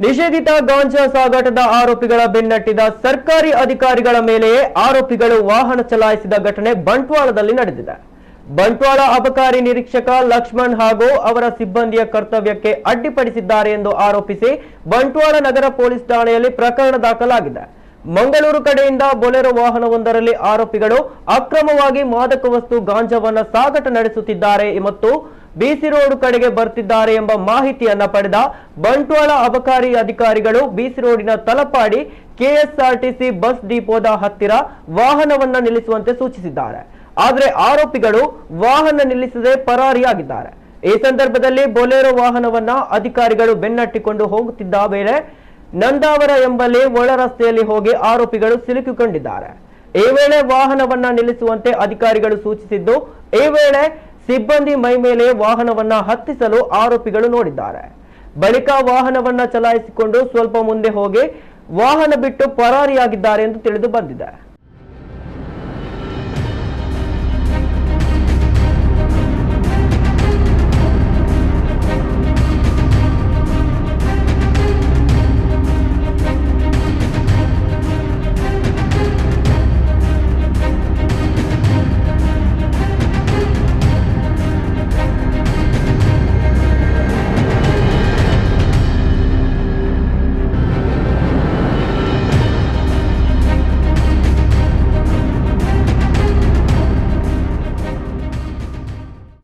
ನಿಷೇಧಿತ ಗಾಂಜಾ ಸಾಗಾಟದ ಆರೋಪಿಗಳ ಬೆನ್ನಟ್ಟಿದ ಸರ್ಕಾರಿ ಅಧಿಕಾರಿಗಳ ಮೇಲೆಯೇ ಆರೋಪಿಗಳು ವಾಹನ ಚಲಾಯಿಸಿದ ಘಟನೆ ಬಂಟ್ವಾಳದಲ್ಲಿ ನಡೆದಿದೆ. ಬಂಟ್ವಾಳ ಅಬಕಾರಿ ನಿರೀಕ್ಷಕ ಲಕ್ಷ್ಮಣ್ ಹಾಗೂ ಅವರ ಸಿಬ್ಬಂದಿಯ ಕರ್ತವ್ಯಕ್ಕೆ ಅಡ್ಡಿಪಡಿಸಿದ್ದಾರೆ ಎಂದು ಆರೋಪಿಸಿ ಬಂಟ್ವಾಳ ನಗರ ಪೊಲೀಸ್ ಠಾಣೆಯಲ್ಲಿ ಪ್ರಕರಣ ದಾಖಲಾಗಿದೆ. ಮಂಗಳೂರು ಕಡೆಯಿಂದ ಬೊಲೆರೋ ವಾಹನವೊಂದರಲ್ಲಿ ಆರೋಪಿಗಳು ಅಕ್ರಮವಾಗಿ ಮಾದಕ ವಸ್ತು ಗಾಂಜಾವನ್ನ ಸಾಗಾಟ ನಡೆಸುತ್ತಿದ್ದಾರೆ ಮತ್ತು ಬಿಸಿ ರೋಡ್ ಕಡೆಗೆ ಬರ್ತಿದ್ದಾರೆ ಎಂಬ ಮಾಹಿತಿಯನ್ನ ಪಡೆದ ಬಂಟ್ವಾಳ ಅಬಕಾರಿ ಅಧಿಕಾರಿಗಳು ಬಿಸಿ ರೋಡಿನ ತಲಪಾಡಿ ಕೆಎಸ್ಆರ್ಟಿಸಿ ಬಸ್ ಡಿಪೋದ ಹತ್ತಿರ ವಾಹನವನ್ನ ನಿಲ್ಲಿಸುವಂತೆ ಸೂಚಿಸಿದ್ದಾರೆ. ಆದರೆ ಆರೋಪಿಗಳು ವಾಹನ ನಿಲ್ಲಿಸದೆ ಪರಾರಿಯಾಗಿದ್ದಾರೆ. ಈ ಸಂದರ್ಭದಲ್ಲಿ ಬೊಲೆರೋ ವಾಹನವನ್ನ ಅಧಿಕಾರಿಗಳು ಬೆನ್ನಟ್ಟಿಕೊಂಡು ಹೋಗುತ್ತಿದ್ದ ವೇಳೆ ನಂದಾವರ ಎಂಬಲ್ಲಿ ಒಳ ರಸ್ತೆಯಲ್ಲಿ ಹೋಗಿ ಆರೋಪಿಗಳು ಸಿಲುಕಿಕೊಂಡಿದ್ದಾರೆ. ಈ ವೇಳೆ ವಾಹನವನ್ನ ನಿಲ್ಲಿಸುವಂತೆ ಅಧಿಕಾರಿಗಳು ಸೂಚಿಸಿದ್ದು, ಈ ವೇಳೆ ಸಿಬ್ಬಂದಿ ಮೈ ಮೇಲೆ ವಾಹನವನ್ನ ಹತ್ತಿಸಲು ಆರೋಪಿಗಳು ನೋಡಿದ್ದಾರೆ. ಬಳಿಕ ವಾಹನವನ್ನ ಚಲಾಯಿಸಿಕೊಂಡು ಸ್ವಲ್ಪ ಮುಂದೆ ಹೋಗಿ ವಾಹನ ಬಿಟ್ಟು ಪರಾರಿಯಾಗಿದ್ದಾರೆ ಎಂದು ತಿಳಿದು ಬಂದಿದೆ.